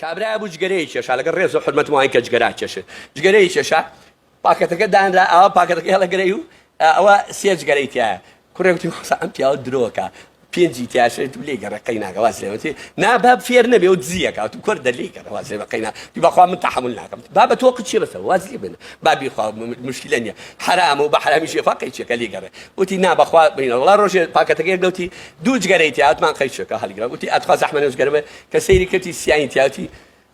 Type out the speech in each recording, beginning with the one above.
کابرای بوو جگەرەی کێشا لەگەڵ ڕێز و حرمەت وای کە جگەرا کێشێ جگەرەی کێشا پاکەتەکە دانرا ئەوە پاکەتەکە هەڵەگرەی و ئەوە سێ جگەرەی تایە کوڕێکی ئەم پیاوە درۆکە پێنجی تیاشێت لێ گەڕەکەی ناگەواز لێوەتی ناباب فێر نەبێ و دزیەکە و کوڕ دەلێ گەڕەواز لێ بەقەینا بەخوا من تەحمل ناکەم بابە تۆ قچی ڕەسە واز لێ بن بابی خوا مشکلە نییە حرام و بە حرامیش ێفا قەیچێکە لێ گەڕێ وتی نا بەخوا بینە وڵا ڕۆژێ پاکەتەکەی گەوتی دوو جگەرەی تیاتمان قەیچێکە هەڵگرا وتی ئەتخوا زەحمە نەوزگەرمە کە سەیری کردی سیانی تیاوتی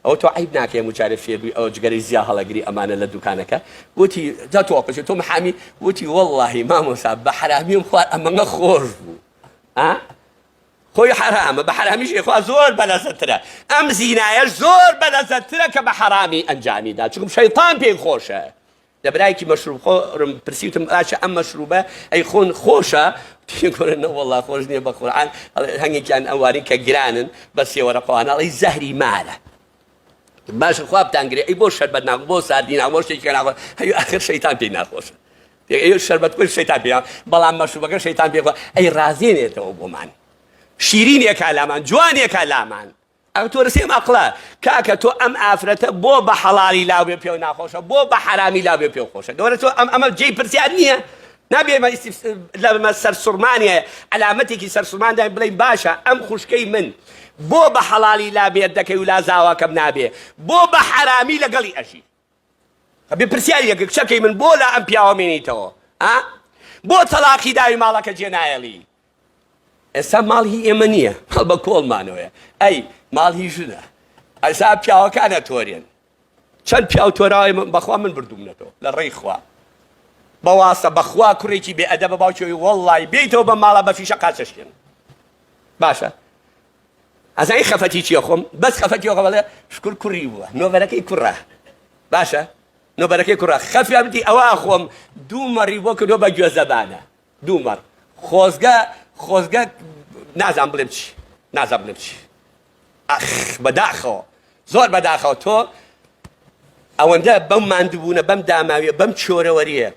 ئەو تۆ عیب ناکەی موچارە فێبووی ئەو جگەرەی زیا هەڵەگری ئەمانە لە دوکانەکە وتی جا تۆ قچێ تۆ محامی وتی وەڵڵاهی مامۆستا بە حرامیم خوار ئەمەنگە خۆش بوو خۆی حرامە بە حرامیش خوا زۆر بەلەزەترە ئەم زینایەش زۆر بەلەزەترە کە بە حرامی ئەنجامیدا چونکە شەیطان پێی خۆشە لە برایەکی مەشروب خۆرم پرسیوتم ئاچە ئەم مەشروبە ئەی خۆن خۆشە تێگۆرنە وەڵڵا خۆش نییە بە قورئان هەنگێکیان ئەوارین کە گرانن بە سێوەرە قواناڵی زەهری مارە باشە خوا بتانگرێ ئەی بۆ شەربەت ناخۆ بۆ ساردی ناخۆ بۆ شتێکی ناخۆ هەیو ئاخر شەیطان پێی ناخۆشە ئەی شەربەت کوی شەیطان پێ بەڵام مەشروبەکە شەیطان پێ ئەی رازێنێتەوە بۆمان شیرینێکە لامان جوانێکە لامان ئەو تۆ رسێم ئەقڵە کاکە تۆ ئەم ئافرەتە بۆ بە حەڵالی لاو بێ پێ و ناخۆشە بۆ بە حرامی لاو بێ پێ و خۆشە گەورە تۆ ئەمە جێی پرسیار نییە نابێمە لەمە سەرسوڕمانیە علامەتێکی سەرسوڕماندای بڵێ باشە ئەم خوشکەی من بۆ بە حەڵالی لا بێت دەکەی و لا زاواکەم نابێ بۆ بە حرامی لەگەڵی ئەژی بێ پرسیارێکە کچەکەی من بۆ لە ئەم پیاوە مێنیتەوە بۆ تەلاقی داوی ماڵەکە جێنایەڵی ئێستا ماڵ هی ئێمە نییە هەڵ بە کۆڵمانەوەیە ئەی ماڵ هی ژنە ئەستا پیاوەکانە تۆرێن چەند پیاو تۆراوی بەخوا من بردومنەتەوە لە ڕێی خوا بەواسە بەخوا کوڕێکی بێ ئەدەبە باوکیەوەی وەڵڵای بێیتەوە بە ماڵە بە فیشە قاچەشکێن باشە ئەزای خەفەتی چییە خۆم بەس خەفەتی خۆ بەڵێ شکر کوڕی بووە نۆبەرەکەی کوڕە باشە نۆبەرەکەی کوڕە خەفیامتی ئەوە خۆم دوو مەڕی بۆ کردۆ بە گوێزەبانە دوو مەڕ خۆزگە نازان بڵێم چی نازان بڵێم چی بەداخەوە زۆر بەداخەوە تۆ ئەوەندە بەم ماندووبوونە بەم داماویە بەم چۆرەوەریە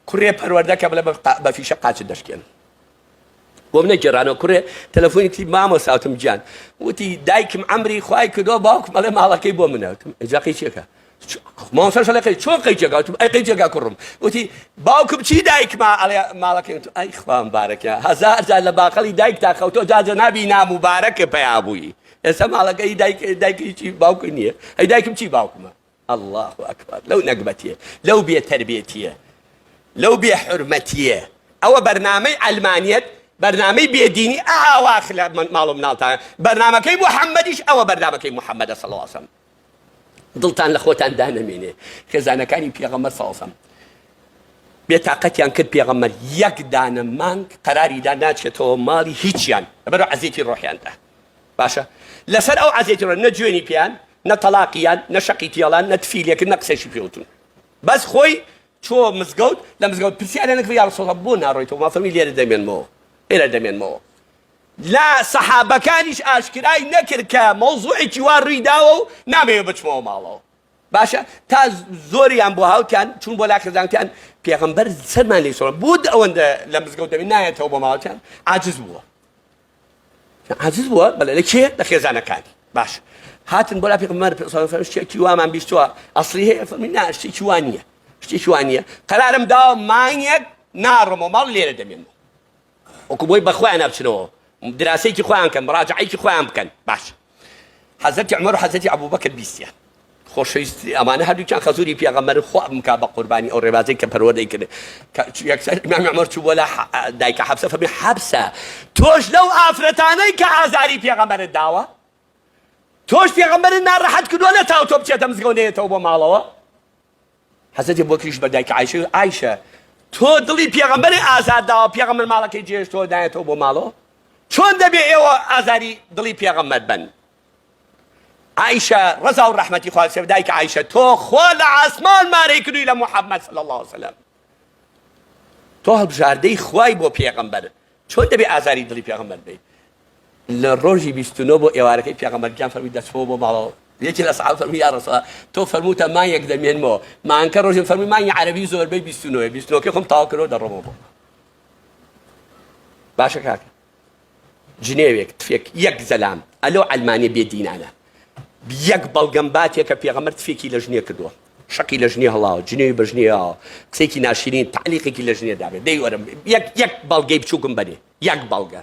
کوڕێ پەروەردەکە بڵێ بە فیشە قاچت دەشکێن بۆ منە گێڕانەوە کوڕێ تەلەفۆنێکی مامۆساوتم گیان وتی دایکم ئەمری خوای کردۆ باوکم ئەڵێ ماڵەکەی بۆ منە وتم ئەجا قەیچێکە مامۆساشەڵەکەی چۆن قەیچێکا وتم ئەی قەیچێکا کوڕم وتی باوکم چی دایکما ئەڵێ ماڵەکەی وتم ئەی خوا مبارەکە هەزار جار لە باقەڵی دایکتا خەوتۆ جاجە نابی ناموبارەکە پیا بووی ئێستا ماڵەکەی دایکی چی باوکی نییە ئەی دایکم چی باوکمە الله ئەکبەر لەو نەگبەتیە لەو بێتەربێتیە لەو بێ حورمەتیە ئەوە بەرنامەی ئەلمانیەت بەرنامەی بێدینی ئاواخ لە ماڵ و مناڵتان بەرنامەکەی محەممەدیش ئەوە بەرنامەکەی محەممەدە صلی الله علیه وسلم دڵتان لە خۆتان دانەمێنێ خێزانەکانی پێغەمبەر صلی الله علیه وسلم بێتاقەتیان کرد پێغەمبەر یەک دانە مانگ قەراریدا ناچێتەوە ماڵی هیچیان لەبەرەوە عەزیەتی ڕۆحیاندا باشە لەسەر ئەو عەزیەتی ڕۆح نە گوێنی پێیان نە تەلاقیان نە شەقیتیاڵان نە تفیلێکن نە قسەیشی پێوتون بەس خۆی چۆ مزگەوت لە مزگەوت پرسیارێنە کرد یا ڕەسوڵ الله بۆ ناڕۆیتەوە ما فەرمی لێرە دەمێنمەوە لێرە دەمێنمەوە لا سەحابەکانیش ئاشکرای نەکرد کە مەوزوعێکی وا ڕوویداوە و نامەوێت بچمەوە ماڵەوە باشە تا زۆریان بۆ هاوتیان چون بۆ لاکردانتیان پێغەمبەر سەرمان لێ سۆڕە بود ئەوەندە لە مزگەوت دەبێت نایەتەوە بۆ ماڵەتیان عاجز بووە بەڵێ لە کێ لە خێزانەکانی باش هاتن بۆ لا پێغەمبەر شتێکی وامان بیستووە ئەسڵی هەیە فەرمی نا شتێکی وا نییە شتێکی وا نییە قەرارم داوە مانگێک ناڕۆمەوە ماڵ لێرە دەمێنمەوە وەکو بۆی بەخۆیان نابچنەوە دراسەیەکی خۆیان بکەن مراجعەیەکی خۆیان بکەن باش حەزەتی عومەر و حەزەتی عەبووبەکر بیستیان خۆشەویستی ئەمانە هەردووکیان خەزوری پێغەمبەر خوا بمکا بە قوربانی ئەو ڕێبازەی کە پەروەردەی کرد یەکسەر ئیمامی عومەر چوو بۆ لا دایکە حەفسە فەرمی حەفسە تۆش لەو ئافرەتانەی کە ئازاری پێغەمبەرت داوە تۆش پێغەمبەرت ناڕەحەت کردووە نەتاو تۆ بچێتە مزگەوت نێتەوە بۆ ماڵەوە حەزەتی بۆ کریش بە دایکە عایشە تۆ دڵی پێغەمبەری ئازاد داوە پێغەمبەر ماڵەکەی جێشتەوە دایەتەوە بۆ ماڵەوە چۆن دەبێ ئێوە ئازاری دڵی پێغەمبەر بن عایشە ڕەزا و ڕەحمەتی خوا لەسەر دایکە عایشە تۆ خۆ لە ئاسمان مارەی کردووی لە محەممەد صلی الله علیه وسلم تۆ هەڵبژاردەی خوای بۆ پێغەمبەر چۆن دەبێ ئازاری دڵی پێغەمبەر بێ لە ڕۆژی 29 بۆ ئێوارەکەی پێغەمبەرگیان فەرمی دەچمەوە بۆ ماڵەوە یەکی لە سەحابە فەرمی یا ڕەسوڵ تۆ فەرمووتە مانگێک دەمێنمەوە مانگکە ڕۆژێ فەرمی مانگی عەرەبی زۆربەی 29 خۆم تاوا کردەوە دەڕۆمەوە بۆ باشە کاکە جنێوێک تفێک یەک زەلام ئەلۆ ئەلمانیە بێدینانە یەک بەڵگەمباتێکە پێغەمبەر تفێکی لە ژنێ کردووە شەقی لە ژنێ هەڵاوە جنێوی بە ژنێەوە قسێکی ناشرین تعلیقێکی لە ژنێ دابێت دەی وەرم یەک بەڵگەی بچووکم بەنێ یەک بەڵگە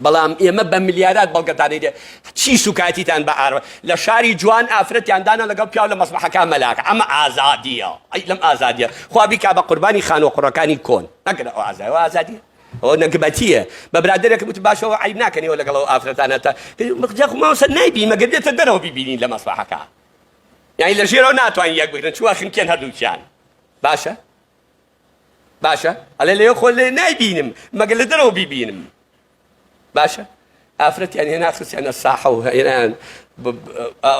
بەڵام ئێمە بە ملیارات بەڵگەتانەی دێ چی سوکاتیتان بە ئارە لە شاری جوان ئافرەتیاندانە لەگەڵ پیاو لە مەسبەحەکان مەلاکە ئەمە ئازادیە ئەی لەم ئازادیە خوا بیکا بە قوربانی خانۆ قوڕەکانی کۆن نەکرە ئەو ئازادیە ئەوە نەگبەتیە بە برادێکم وت باشەوە عیب ناکەنیەوە لەگەڵ ئەو ئافرەتانە تا ماوەسە نایبی مەگەر دێتە دەرەوە بیبینین لە مەسبەحەکە یعنی لە ژێرەوە ناتوانین یەک بگرن چوە خنکێن هەردووکیان باشە ئەلێ لێ خۆ لێ نایبینم مەگەر لە دەرەوە بیبینم باشە ئافرەتیان هێنا خستیانە ساحە و هێنان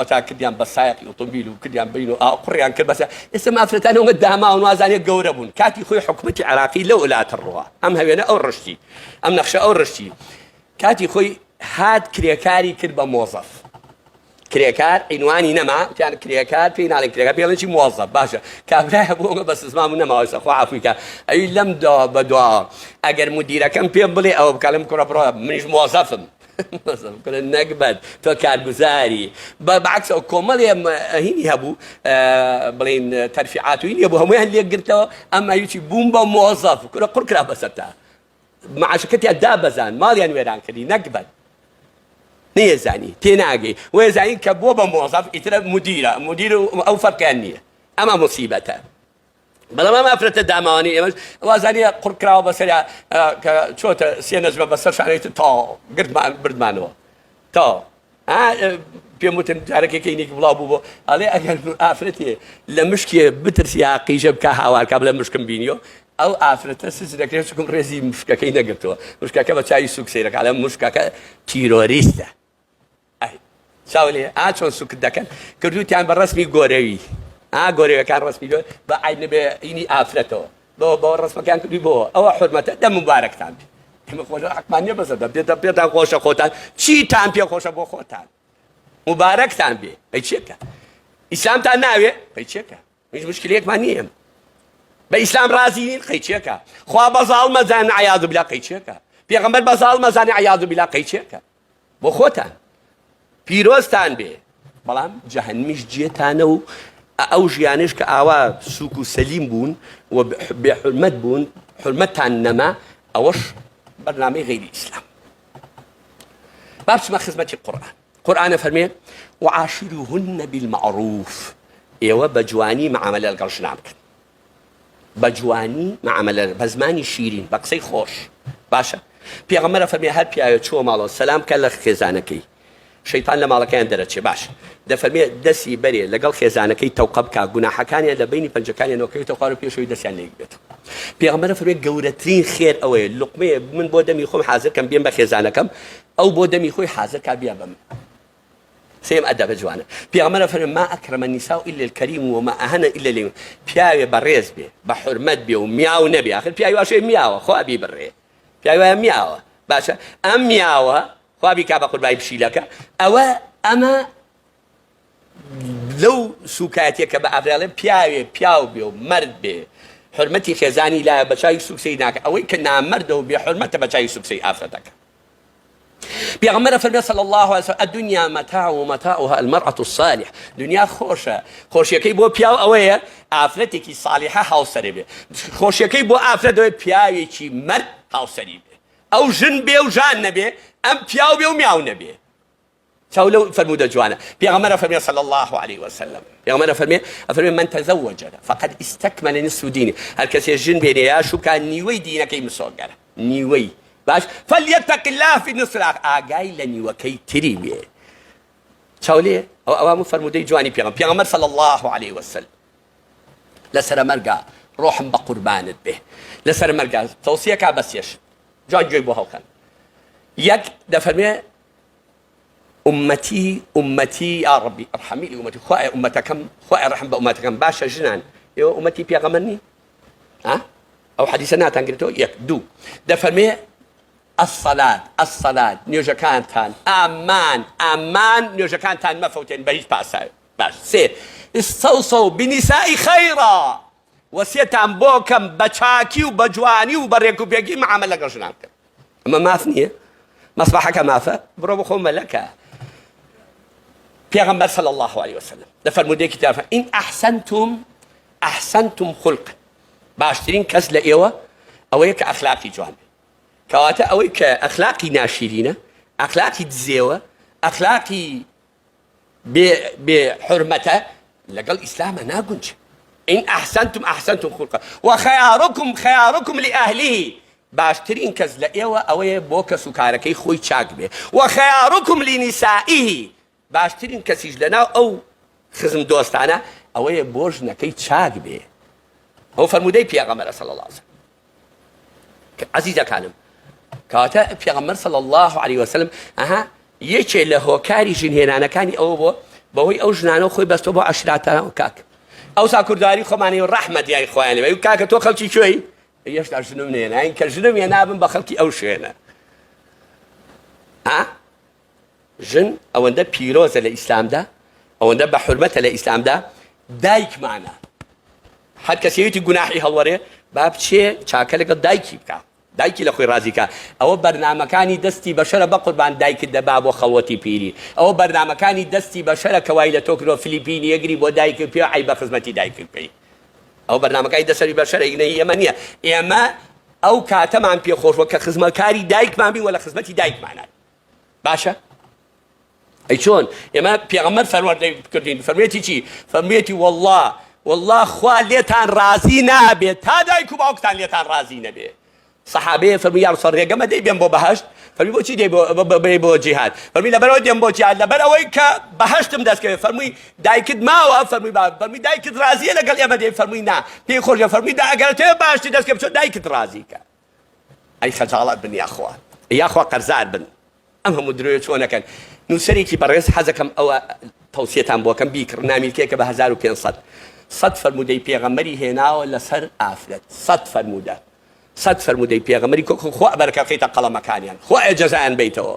تا کردیان بە سایقی ئۆتۆمبیل و کردیان بین و قوڕیان کرد بەسە ئێستا ئافرەتان ئەوە داماون وازانێک گەورە بوون کاتی خۆی حکومەتی عراقی لەو وڵاتە ڕۆوە ئەم هەوێنە ئەو ڕشتی ئەم نەخشە ئەو ڕشتی کاتی خۆی هات کرێکاری کرد بە مۆزەف کرێکار عینوانی نەما تیان کرێکار پێی ناڵێن کرێکار پێڵێکی مۆزەف باشە کابرایە بۆ ئەمە بە سزمام و نەماوەسە خوا عەفویکە ئەوی لەم دوا بەدوا ئەگەر مدیرەکەم پێم بڵێ ئەوە بکە لەم کوڕە بڕۆ منیش مۆزەفم نەکبەت تۆ کارگوزاری بەعکس ئەو کۆمەڵێ هینی هەبوو بڵێن تەرفیعات و هینی هەبوو هەموویان لێک گرتەوە ئەمە هیچی بووم بە مۆزەف کوڕە قوڕ کرا بەسەرتا معاشەکەتیان دابەزان ماڵیان وێران کردی نەکبەت نێزانی تێناگەی وێزانی کە بۆ بە مۆزەف ئیترە مدیر ئەو فەرقیان نییە ئەمە مصیبەتە بەڵام ئەم ئافرەتە داماوانی ئێمەش وازانیە قوڕکراوە بەسەریا کە چۆتە سێ نەجمە بەسەر شانێت تا گردمان بردمانەوە تا پێم وتم جارێکێکی نێکی بڵاو بوو بۆ ئەڵێ ئەگەر ئافرەتێ لە مشکێ بترسیا قیژە بکە هاوارکە بڵێ مشکم بینیەوە ئەو ئافرەتە سز دەکرێت چکم ڕێزی مشکەکەی نەگرتەوە مشکەکە بە چاوی سوک سەیرەکە لە مشکەکە تیرۆریستە چاولێ چۆن سوکت دەکەن کردوتیان بە ڕسمی گۆرەوی گۆرەوەکان ڕسمی بە عینە بێ ئینی ئافرەتەوە بۆ ڕسمەکان کردی بۆ ئەوە حورمەتە دە مبارەکتان بێ ئێمە خۆشە حەقمانیە بەسەردە پێتان خۆشە خۆتان چیتان پێ خۆشە بۆ خۆتان مبارەکتان بێ ئەی چێکە ئیسلامتان ناوێ قەی چێکە هیچ مشکلەیەکمان نییە بە ئیسلام ڕازی نین قەی چێکە خوا بەزاڵ مەزانن عەیاذ بالله قەی چێکە پێغەمبەر بەزاڵ مەزانێ عەیاذ بالله قەی چێکە بۆ خۆتان پیرۆزتان بێ بەڵام جەهەنمیش جێتانە و ئەو ژیانش کە ئاوا سوک و سەلیم بوون و بێحورمەت بوون حورمەتتان نەما ئەوەش بەرنامەی غەیری ئیسلام با بچمە خزمەتی قورئانە فەرمێ وعاشروهن بالمعروف ئێوە بە جوانی معاملە لەگەڵ ژنان بکەن بە جوانی معاملە بە زمانی شیرین بە قسەی خۆش باشە پێغەمبەر فەرمێ هەر پیاوێ چووە ماڵەوە سەلام کە لە خێزانەکەی شەیطان لە ماڵەکەیان دەرەچێ باش دەفەرمێ دەستی بەرێ لەگەڵ خێزانەکەی تەوقە بکە گوناحەکانیان لە بینی پەنجەکانیان نۆکەوێتە خوار و پێشەوەی دەستیان لێک بێت پێغەمبەر فەرمێ گەورەترین خێر ئەوەیە لوقمەیە من بۆ دەمی خۆم حازر کەم بێم بە خێزانەکەم ئەو بۆ دەمی خۆی حازر کا بیا بە من سێم ئەدەبە جوانە پێغەمبەر فەرمێ ما ئەکرەمە النساء إلا الكريم وما أهن إلا اليوم پیاوێ بەڕێز بێ بە حورمەت بێ و میاو نەبێ آخر پیاوی واشێ میاوە خوا بی بڕێ پیاوی وایە میاوە باشە ئەم میاوە خوا بیکا بە قوربای پشیلەکە ئەوە ئەمە لەو سوکاتێک کە بە ئافرەڵێ پیاوێ پیاو بێ و مرد بێ حورمەتی خێزانی لایە بە چاوی سوکسەی ناکە ئەوەی کە نامەردە و بێ حورمەتە بە چاوی سوکسەی ئافرەتەکە پێغەمبەر فەرمێ صلی الله عليه وسلم الدنيا متاع ومتاعها المرأة الصالح دنیا خۆشە خۆشیەکەی بۆ پیاو ئەوەیە ئافرەتێکی صالحە هاوسەرێ بێ خۆشیەکەی بۆ ئافرەتەوەی پیاوێکی مرد هاوسەری بێ ئەو ژن بێ و ژان نەبێ ئەم پیاو بێ و میاو نەبێ چاو لەو فەرموودە جوانە پێغەمبەر فەرمێ صلی الله عليه وسلم پێغەمبەر فەرمێ من تزوج فقد استكمل نصف دينه هەر کەسێ ژن بێنێ یا شوکە نیوەی دینەکەی مسۆگەرە نیوەی باش فليتق الله في نصف الآخر ئاگای لە نیوەکەی تری بێ چاو لێ ئەوە فەرموودەی جوانی پێغەمبەر صلی الله عليه وسلم لەسەر مەرگا ڕۆحم بە قوربانت بێ لەسەر مەرگا تەوسیەکە بەسێش جوان گوێی بۆ هەڵکەن یەک دەفەرمێ أمتي يا ربي ارحمي لي أمتي خويا أمتكم خويا رحم بأمتكم باشا جنان يو أمتي بيغمني أو حديثنا تنقلتو يكدو دفرمي الصلاة نيوجا كانتان أمان نيوجا كانتان مفوتين بهيج باسا باش سي استوصوا بنساء خيرا وسيتان بوكم بچاكي وبجواني وبريكو بيجي معاملة قرشنانك أما ما أثنية مصباحك مافا برو بخو ملكا پیغمبر صلى الله عليه وسلم دفرمودي كتاب إن أحسنتم خلقا باشترين كز لإيوة أويك أخلاقي جوان كواتا أويك أخلاقي ناشرين أخلاقي دزيوة أخلاقي بحرمته لقال إسلام ناقنج إن أحسنتم خلقا خياركم لأهله باشترين كز لإيوة أوي بوكا سكاركي خوي چاك بي وخياركم لنسائه باشترين كسيج لنا أو خزم دوستانا أوي بوجنكي چاك بي هو فرمودي پیغمبر صلى الله عليه وسلم عزيزة كانم كاتا پیغمبر صلى الله عليه وسلم یەکێ لە هۆکاری ژنهێنانەکانی ئەوە بەهۆی ئەو ژنانە خۆی بەستۆ بۆ عەشراتە کاک ئەوسا کوردواری خۆمانی و ڕەحمە دیای خۆیانێ بە کاکە تۆ خەڵکی کوێی هێشتا ژنم نێناین کە ژنم هێنابن بە خەڵکی ئەو شوێنە ژن ئەوەندە پیرۆزە لە ئیسلامدا ئەوەندە بە حورمەتە لە ئیسلامدا دایکمانە هەر کەسێتی گوناحی هەڵوەرێ با بچێ چاکە لەگەڵ دایکی بکە دایکی لە خۆی ڕازیکە ئەوە بەرنامەکانی دەستی بەشەرە بە قوربان دایکت دەبا بۆ خەوەتی پیری ئەوە بەرنامەکانی دەستی بەشەرە کەوای لە تۆکرۆ فلیپینی یەگری بۆ دایکت پێ عیب بە خزمەتی دایکت پێی ئەو بەرنامەکانی دەسەری بەشەرە ئێمە نییە ئێمە ئەو کاتەمان پێخۆشوە کە خزمەتکاری دایکمان بین وە لە خزمەتی دایکمانان باشە ئەی چۆن ئێمە پێغەمبەر فەروەردەی کردین فەرموویەتی چی فەرموویەتی والله خوا لێتان ڕازی نابێت تا دایک و باوکتان لێتان ڕازی نەبێت صحابه فرمي يا رسول الله ڕێگەمە دەی بێم بۆ بەهەشت فەرمی بۆچی دەی بۆ جیهاد فەرمی لەبەرەوە دێم بۆ جیهاد لەبەر ئەوەی کە بەهەشتم دەستکەوێت فەرمووی دایکت ماوە فەرمی دایکت ڕازیە لەگەڵ ئێمە دێ فەرمووی نا پێی خۆشە فەرمی ئەگەر تۆ باشی دەستکە بچۆ دایکت ڕازیکە ئەی خەجاڵەت بن یاخوا قەرزار بن ئەم هەموو درۆیە چۆنەکەن نووسەرێکی بەڕێز حەزەکەم ئەوە تەوسیەتان بۆکەم بیکڕ نامیلکێکە بە 1500 سەد فەرمودەی پێغەمبەری هێناوە لەسەر ئافرەت سەد فەرمودەی پێغەمبەری خوا بەرەکەڵخیتە قەڵەمەکانیان خوا ئێجەزایان بیتەوە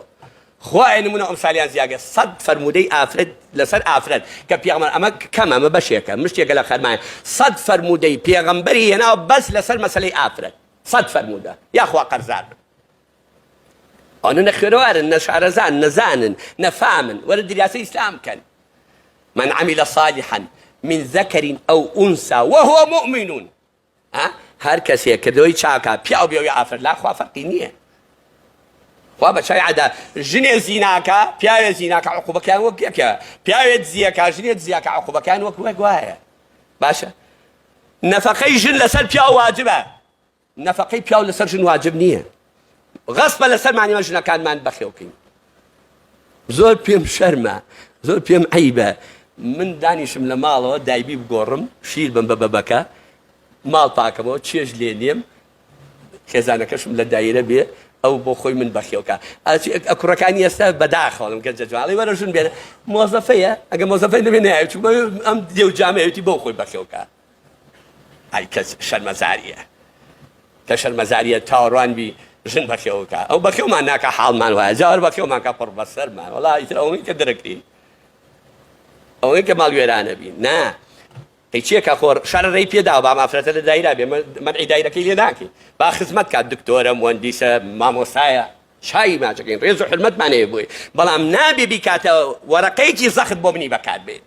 خوا نمونە ئەمسالیان زیاگە سەد فەرمودەی ئافرەت لەسەر ئافرەت کە پێغەمبەر ئەمە کەم ئەمە بەشێکە مشتێکە لە خەرمایە سەد فەرمودەی پێغەمبەری هێناوە بەس لەسەر مەسەلەی ئافرەت سەد فەرمودە یاخوا قەرزار بن ئەوانە نە خوێنەوارن نە شارەزان نەزانن نەفامن وەرە دریاسەی ئیسلام بکەن من عمل صالحا من ذكر أو أنثى وهو مؤمن هر کسی که دوی چاکا پیاو بیاوی ئافرەت لا خوا فەرقی نییە خوا بە چای عەدا ژنێ زیناکە پیاوێ زیناکە عقوبەکان وەک یەکە پیاوێت زیەکە ژنێت زیاکە عقوبەکان وەک وایە باشە نەفەقەی ژن لەسەر پیاو واجبە نەفەقەی پیاو لەسەر ژن واجب نییە غەسبە لەسەرمانیمە ژنەکانمان بەخێوکەین زۆر پێم شەرمە زۆر پێم عەیبە من دانیشم لە ماڵەوە دایبی بگۆڕم شیر بم بە بەبەکە ماڵ پاکەمەوە چێژ لێ نێم خێزانەکەشم لە دایرە بێ ئەو بۆ خۆی من بەخێوکە کوڕەکانی ئێستا بەداخەڵم کە جەجواڵی وەرە ژن بێنە مۆزەفەیە ئەگە مۆزەفەی نەبێ نایە چونکە ئەم دێوجامەیەتی بۆ خۆی بەخێوکە ئای کەس شەرمەزاریە کە شەرمەزاریە تاوەڕوان بی ژن بەخێوکە ئەو بەخێومان ناکە حاڵمان وایە جاوەر بەخێومان کە پڕ بەسەرمان وەڵا ئیتر ئەوەی کە دەرەکرین ئەوەی کە ماڵوێرانە بین نا هیچ چیەکە خۆر شەرەڕێی پێداوە با مافرەتە لە دایرا بێ مەنعی دایرەکەی لێ ناکەی با خزمەت کات دکتۆرە مهندیسە مامۆستایە چای ماچەکەین ڕێز و حرمەتمان هەیە بۆی بەڵام نابێ بیکاتە وەرەقەیەکی زەخت بۆ بنی بەکات بێت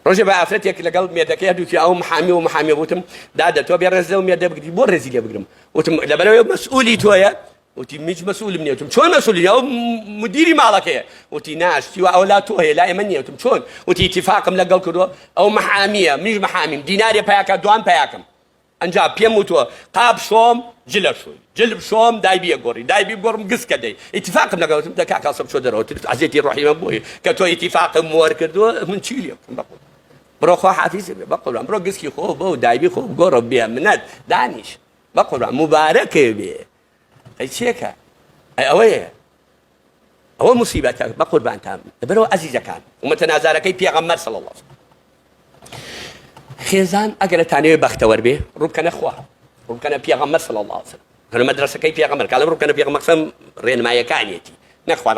ڕۆژێ بە ئافرەتێک لەگەڵ مێردەکەی هەردووکی ئەو محامی وتم دادە تۆ بێ ڕێز لەو مێردە بگری بۆ ڕێزی لێ بگرم وتم لەبەرەوەی مەسئولی تۆیە وتی میچ مەسئولم نییە وتم چۆن مەسئولی ئەو مدیری ماڵەکەیە وتی ناشتی و ئەو لا تۆ هەیە لا ئێمە نییە وتم چۆن وتی ئیتیفاقم لەگەڵ کردووە ئەو محامیە میش محامیم دینارێ پەیاکە دوان پەیاکەم ئەنجا پێم وتووە قاب شۆم جلە شووی جلب شۆم دایبیە گۆڕی دایبی گۆڕم گسکە دەی ئیتیفاقم لەگەڵ وتم دەکا کاسم چۆ دەرەوە عەزیەتی ڕۆحی من بۆی کە تۆ ئیتیفاقم وەرکردووە من چی لێ بکەم بڕۆ خوا حافیزی بێ بەقوربان بڕۆ گسکی خۆ بۆ دایبی خۆ گۆڕە بێ منەت دانیش بەقوربان مبارەکە بێ ئەی چێکە ئەوەیە ئەوە موسیبەتە بە قوربانتان لەبەرەوە عەزیزەکان ومەتە نازارەکەی پێغەمبەر صلی الله علیه خێزان ئەگەرتانەوێ بەختەوەر بێ ڕووبکەنە خوا ڕووبکەنە پێغەمبەر صلی الله علیه هەر مەدرسەکەی پێغەمبەر کاڵە ڕووبکەنە پێغەمبەر ڕێنمایەکانیەتی نەخوا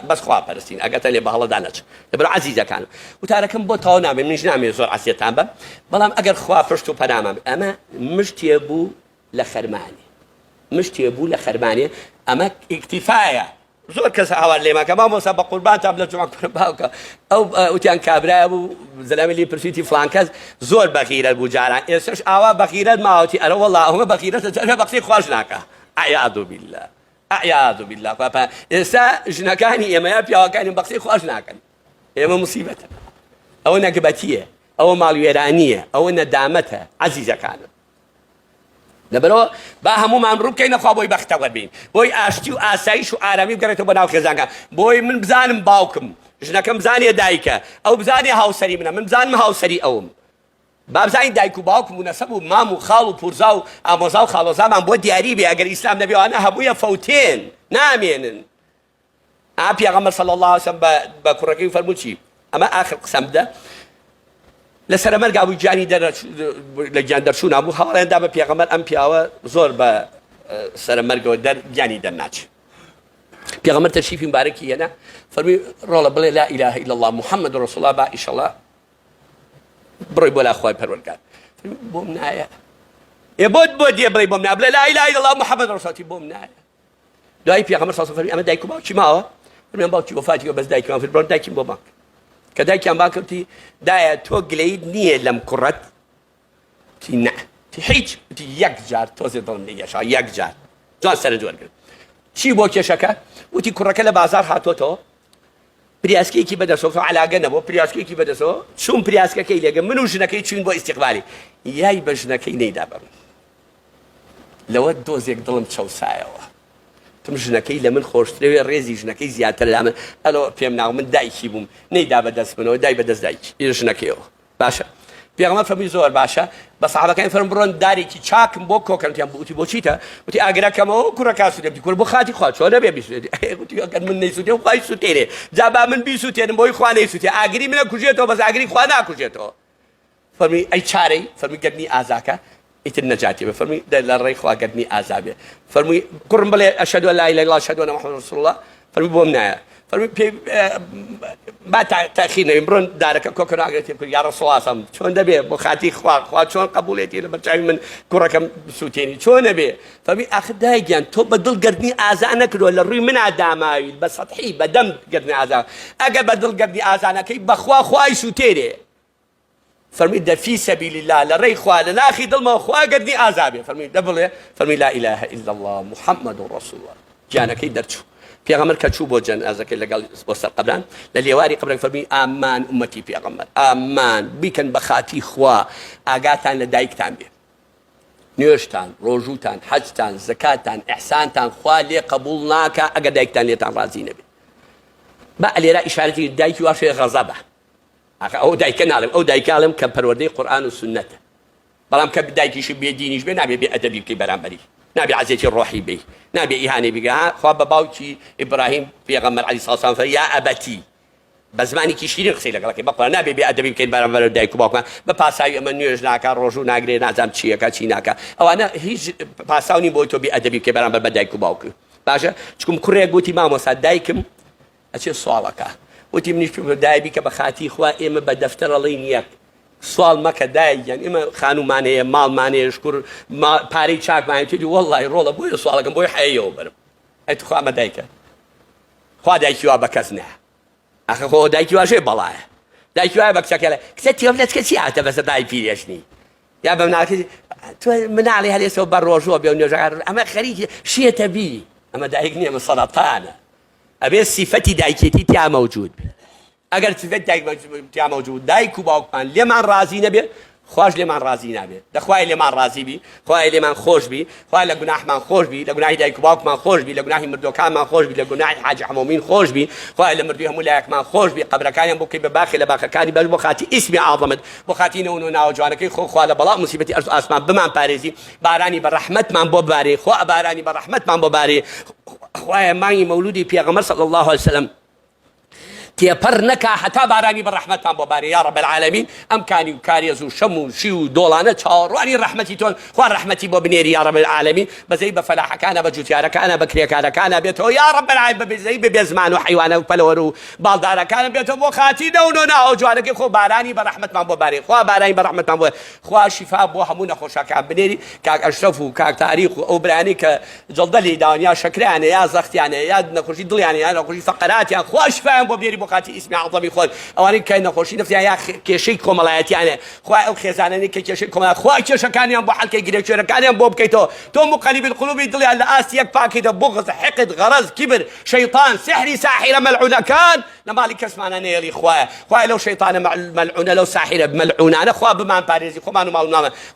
بەس خوا پەرستین ئەگەتە لێ بەهەڵەدا نەچ لەبەرەوە عەزیزەکان وتارەکەم بۆ تەواو نابێ منیش نامێ زۆر عەسیەتان بە بەڵام ئەگەر خوا پشت و پەنامان ئەمە مشتێ بوو لە خەرمانێ مشتێ بوو لە خەرمانێ ئەمە ئیکتیفایە زۆر کەس هاوار لێماکە مامۆستا بە قوربانتان لە جوما کوڕە باوکە ئەو وتیان کابرا بوو زەلامی لێ پرسیتی فڵان کەس زۆر بەخیرەت بوو جاران ئێستش ئاوا بەخیرەت ماوەتی ئەرە وەڵڵا ئەومە بەخیرەتە جارە بە قسەی خواش ناکە ئەعیاذ بالله ئەعیاذ بالله ئێستا ژنەکانی ئێمەیە پیاوەکانی بە قسەی خواش ناکەن ئێمە موسیبەتە ئەوە نەگبەتیە ئەوە ماڵوێرانیە ئەوە نەدامەتە عەزیزەکانم لەبەرەوە با هەمومان ڕووبکەینە خوا بۆی بەختەوەر بین بۆی ئاشتی و ئاسایش و ئارامی بگەڕێتەوە بە ناو خێزانەکان بۆی من بزانم باوکم ژنەکەم بزانێ دایکە ئەو بزانێ هاوسەری منە من بزانم هاوسەری ئەوم با بزانین دایک و باوکم و نەسەب و مام و خاڵ و پورزا و ئامۆزا و خاڵۆزامان بۆ دیاری بێ ئەگەر ئیسلام نەبێ ئەوانە هەموویە فەوتێن نامێنن پێغەمبەر صلی الله علیه وسلم بە کوڕەکەی فەرموو چی ئەمە ئاخر قسەم بدە لە سەرمەرگا بووی گیانی لە گیان دەرچوو نابوو هەواڵێندا بە پێغەمبەر ئەم پیاوە زۆر بە سەرمەرگەوە گیانی دەرناچێت پێغەمبەر تەشریفی مبارەکی هێنا فەرمووی ڕۆڵە بڵێ لا ئیلاهە ئیلا الله محەممەد ڕەسوڵ الله با ئیشەڵڵا بڕۆی بۆ لا خوای پەروەردگار بۆم نایە بۆت بۆ دێ بڵێ بۆم نایە بڵێ لا ئیلاهە ئیلا الله محەممەد ڕەسوڵ بۆم نایە دوای پێغەمبەر صلی الله علیه و ئەمە دایک و باوکی ماوە فەرموویان باوکی وەفاتی بەس دایکمان فەرمووی بڕۆ دایکیم بۆ ماکە کە دایکیان باکەوتی دایە تۆ گلەیت نییە لەم کوڕەت تی نە تی هیچ تی یەک جار تۆزێ دڵم لێ گەشا یەک جار جوان سەرنج وەرگرت چی بۆ کێشەکە وتی کوڕەکە لە بازار هاتۆتەوە پریاسکەیەکی بەدەستەوە عەلاقە نەبوو پریاسکەیەکی بەدەستەوە چوون پریاسکەکەی لێگە من و ژنەکەی چوین بۆ ئیستیقبالی یای بە ژنەکەی نەیدا بەم لەوە دۆزێک دڵم چەوسایەوە تم ژنەکەی لە من خۆشترەوێ ڕێزی ژنەکەی زیاتر لا من ئەلۆ پێم ناو من دایکی بووم نەیدا بەدەست منەوە دای بەدەست دایکی ژنەکەیەوە باشە پێغەمبەر فەرمووی زۆر باشە بە سەحابەکانی فەرمووی بڕۆن دارێکی چاکم بۆ کۆکردیان بوو وتی بۆ چیتە وتی ئاگرەکەمەوە کوڕەکە سوودێتی کوڕ بۆ خاتی خوا چۆن نەبێ بیسووتێتی وتی ئەگەر من نەیسووتێم خوای سووتێنێ جا با من بیسووتێنم بۆی خوا نەیسووتێ ئاگری منە کوژێتەوە بەس ئاگری خوا ناکوژێتەوە فەرمووی ئەی چارەی فەرمووی گەردنی ئازاکە ئیتر نەجاتی بێ فەرمووی لە ڕێی خوا گەردنی ئازا بێ فەرمووی کوڕم بڵێ ئەشهەدو ئەن لا ئیلاهە ئیلا الله ئەشهەدو ئەنە محەممەد ڕەسوڵ الله فەرمووی بۆم نایە فەرمووی پێی با تاخیر نەبێ بڕۆن دارەکە کۆکردن ئاگرێتی کرد یا ڕەسوڵ الله چۆن دەبێ بۆ خاتی خوا چۆن قبوڵێتی لە بەرچاوی من کوڕەکەم سووتێنی چۆن نەبێ فەرمووی ئاخر دایگیان تۆ بە دڵ گەردنی ئازا نەکردووە لە ڕووی منە داماوی بە سەتحی بە دەم گەردنی ئازا ئەگەر بە دڵ گەردنی ئازا نەکەی بەخوا خوای سووتێرێ فەرمووی دە فی سەبیل الله لە ڕێی خوا لە ناخی دڵمەوە خوا گەردنی ئازا بێ فەرمووی دەبڵێ فەرمووی لا ئیلاهە ئیلا الله محەممەد ڕەسوڵ الله گیانەکەی دەرچوو پێغەمبەر کە چوو بۆ جەنازەکەی لەگەڵ بۆ سەر قەبران لە لێواری قەبرەکە فەرمووی ئامان ئومەتی پێغەمبەر ئامان بیکەن بە خاتی خوا ئاگاتان لە دایکتان بێ نوێژتان ڕۆژووتان حەجتان زەکاتان ئیحسانتان خوا لێ قبوڵ ناکە ئەگەر دایکتان لێتان ڕازی نەبێ با لێرە ئیشارەتی دایکی وا شوێ غەزەبە ئەو دایکە ناڵێم ئەو دایکاڵم کە پەروەردەی قورئان و سونەتە بەڵام کە دایکیشی بێدینیش بێ نابێ بێ ئەدەبی بکەی بەرامبەری نابێ عەزیەتی ڕۆحی بێ نابێ ئیهانەی بیگە خوا بە باوکی ئیبراهیم پێغەمبەر عەلەیهی سەڵاتو وەسەلام فەرمووی یا ئەبەتی بە زمانێکی شیرین قسەی لەگەڵەکەی بەڵام نابێ بێ ئەدەبی بکەین بەرامبەر دایک و باوکمان بە پاساوی ئەمە نوێژ ناکە ڕۆژوو ناگرێ نازانم چیەکە چی ناکە ئەوانە هیچ پاساو نین بۆی تۆ بێ ئەدەبی بکەی بەرامبەر بە دایک و باوک باشە چکم کوڕێک گوتی مامۆستا دایکم ئەچێ سوالەکە وتی منیش دایبی کە بە خاتی خوا ئێمە بە دەفتەر ئەڵێین یەک سوال مەکە دایگیان ئێمە خانومان هەیە ماڵمان هەیە شکر پارەی چاکمان هەیە وەڵڵی ڕۆڵە بۆیە سوالەکەم بۆی حەیەوە بەرم ئەی تو خوا ئەمە دایکە خوا دایکی وا بە کەس نایە ئەخە خۆ دایکی واشێ بەڵایە دایکی وایە بە کچەکە کچە تێوەلەت کەچی هاتە بەسەر دای پیرێژنی یا بەم ناکەی تۆ مناڵی هەلێسەوە بە ڕۆژوە بێ و نوێژەکە ئەمە خەریکی شێتە بی ئەمە دایک نییە من سەرەتانە ئەبێ سیفەتی دایکێتی تیا مەوجود بێ ئەگەر سیفەتی دایکێتی مەوجود دایک و باوکمان لێمان ڕازی نەبێ خواش لێمان ڕازی نابێت دەخوای لێمان ڕازی بی خوای لێمان خۆش بی خوای لە گوناحمان خۆش بی لە گوناحی دایک و باوکمان خۆش بی لە گوناحی مردوەکانمان خۆش بی لە گوناحی حاجی حەمومین خۆش بی خوای لە مردوی هەموو لایەکمان خۆش بی قەبرەکانیان بۆ بکەی بە باخی لە باخەکانی بەش بۆ خاتی ئیسمی عاظەمت بۆ خاتی نەوەن و ناوجوانەکەی خۆ خوا لە بەڵا موسیبەتی ئەرز و ئاسمان بمان پارێزی بارانی بە ڕەحمەتمان بۆ بارێ خوا بارانی بە ڕەحمەتمان بۆ بارێ خوایە مانگی مەولودی پێغەمبەر صلی الله علیه وسلم تێپەر نەکا هەتا بارانی بە ڕەحمەتان بۆ بارێ یا رب العالمین ئەم کانی و کاریێز و شەم و شی و دۆڵانە چاوەڕوانی ڕەحمەتی تۆن خوا ڕەحمەتی بۆ بنێری یا رب العالمین بەزەی بە فەلاحەکانە بە جوتیارەکانە بە کرێکارەکانە بێتەوە یا رب العالمین بەزەی بە بێزمان و حیوانە و پەلەوەر و باڵدارەکانە بێتەوە بۆ خاتی دەون و ناو جوانەکەی خۆ بارانی بە ڕەحمەتمان بۆ بارێ خوا بارانی بە ڕەحمەتمان بۆ خوا شیفا بۆ هەموو نەخۆشەکان بنێری کاک ئەشرەف و کاک تاریخ و ئەو برانی کە جڵدەلی داوان یا شەکرانە یا زەختیانە یا نەخۆشی دڵیانە یا نەخۆشی فەقەراتیان خوا شیفایان بۆ بنێری بۆ خاتی ئیسمی عەظەمی خۆت ئەوانەی کە نەخۆشی نەفسیان یا کێشەی کۆمەڵایەتیانە خوا ئەو خێزانانەی کە کێشەی کۆمەڵایەت خوا کێشەکانیان بۆ حەڵکەی گرێکوێرەکانیان بۆ بکەیتەوە تۆ مقەلیب القلوبی دڵیان لە ئاستی یەک پاکەیتە بوغز حقد غەرەز کیبر شەیطان سحری ساحرە مەلعونەکان لە ماڵی کەسمانە نێڵی خوایە خوای لەو شەیطانە مەلعونە لەو ساحرە مەلعونانە خوا بمان پارێزی خۆمان و ماڵ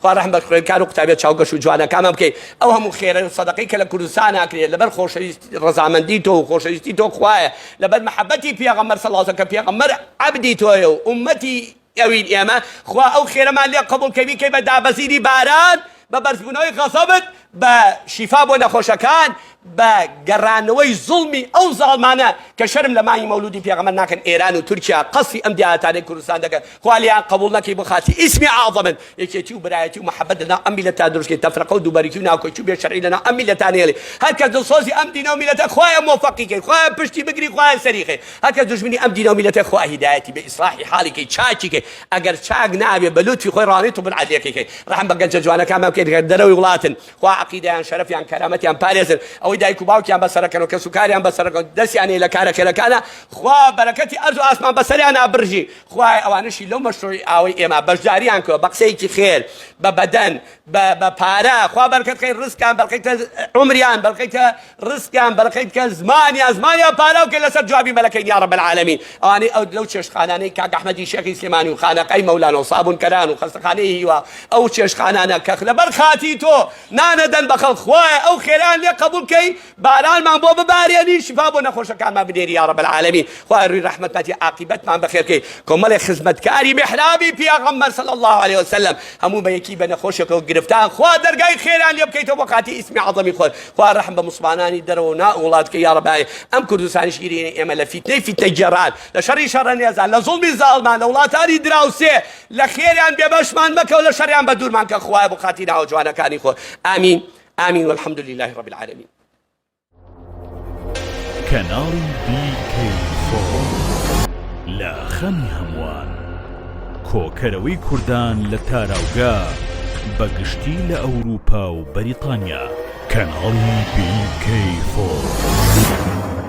خوا ڕەحم بە خوێندکار و قوتابیەت چاوگەش و جوانەکانمان بکەی ئەو هەموو خێرە و سەدەقەی کە لە کوردستان ئاکرێت لەبەر خۆشەویستی ڕەزامەندی تۆ و خۆشەویستی تۆ خوایە لەبەر مەحەبەتی پێغەمبەر صلی الله علیه و سلم کە پێغەمبەر عەبدی تۆیە و ئومەتی ئەوین ئێمە خوا ئەو خێرەمان لێ قبوڵ کەبی کەی بە دابەزیری باران بە بەرزبوونەوەی غەزەبت بە شیفا بۆ نەخۆشەکان بە گەڕانەوەی زوڵمی ئەو زاڵمانە کە شەرم لە مانگی مەولودی پێغەمبەر ناکەن ئێران و تورکیا قەسی ئەم دیاتانەی کوردستان دەکەن خوا لیان قبوڵ نەکەی بۆ خاتی ئیسمی عەظەمن یەکێتی و برایەتی و مەحەبەت لەناو ئەم میلەتە دروستکەی تەفرەقە و دووبەرگی و ناوکۆچی و بێشەرعی لەناو ئەم میلەتانە هێڵی هەر کەس دڵسۆزی ئەم دینە و میلەتە خوایە مۆفەقی کەی خوایە پشتی بگری خوایە سەریخی هەر کەس دوژمنی ئەم دینە و میلەتە خوا هیدایەتی بە ئیسلاحی حاڵی کەی چاکی کەی ئەگەر چاک نابێ بە لوتفی خۆی ڕانێت و بنعەدلێکی کەی ڕەحم بە گەنجە جوانەکانمان بکەیت دەرەوەی وڵاتن خوا عەقیدەیان شەرەفیان کەرامەتیان پارێزن ئەوەی دایک و باوکیان بەسەرەکەن و کەسوکاریان بەسەرەکەن دەستیانەی لە کارەکەرەکانە خوا بەرەکەتی ئەرز و ئاسمان بەسەریان ئابرژی خوای ئەوانەشی لەو مەشروعی ئاوەی ئێمە بەشداریان کردوە بە قسەیەکی خێر بە بەدەن بە پارە خوا بەرەکەتکەی ڕزقیان بەرەکەیتە عومریان بەرەکەیتە ڕزقیان بەرەکەیتکە زمانیان پارە وکە لەسەر جوابی مەلەکەین یا رب العالمین ئەوانەی ئەو لەو چێشتخانانەی کاک ئەحمەدی شێخی سلێمانی و خانەقەی مەولانە و سابوونکەران و خەستەخانەی هیوا ئەو چێشتخانانە کە لەبەر خاتی تۆ نانەدەن بە خەڵک خوایە ئەو خێران لێ قبوڵ بکەی بارانمان بۆ ببارێنی شیفا بۆ نەخۆشەکانمان بدێری یا رب العالمین خوای ڕووی ڕەحمەتاتی عاقبەتمان بەخێرکەی کۆمەڵێک خزمەتکاری میحرابی پێغەمبەر صلی الله علیه وسلم هەموو بە یەکی بە نەخۆشێکەوە گرفتان خوا دەرگای خێران لێ بکەیتەوە بۆ خاتی ئیسمی عەظەمی خۆت خوا ڕەحم بە موسڵمانانی دەرەوە و ناو وڵاتکە یا رب ئەم کوردستانیش گیرێنی ئێمە لە فیتنەی گێڕان لە شەڕی شەڕەنێزان لە زوڵمی زاڵمان لە وڵاتانی دراوسێ لە خێریان بێبەشمان مەکە و لە شەڕیان بە دوورمان کە خوایە بۆ خاتی ناو جوانەکانی خۆ ئامین آمين والحمد لله رب العالمين. كنال BK4 لا خەمی هەمووان کۆکەرەوەی کوردان لە تاراوگا بەگشتی لە ئەوروپا و بەریتانیا کەناڵی BK4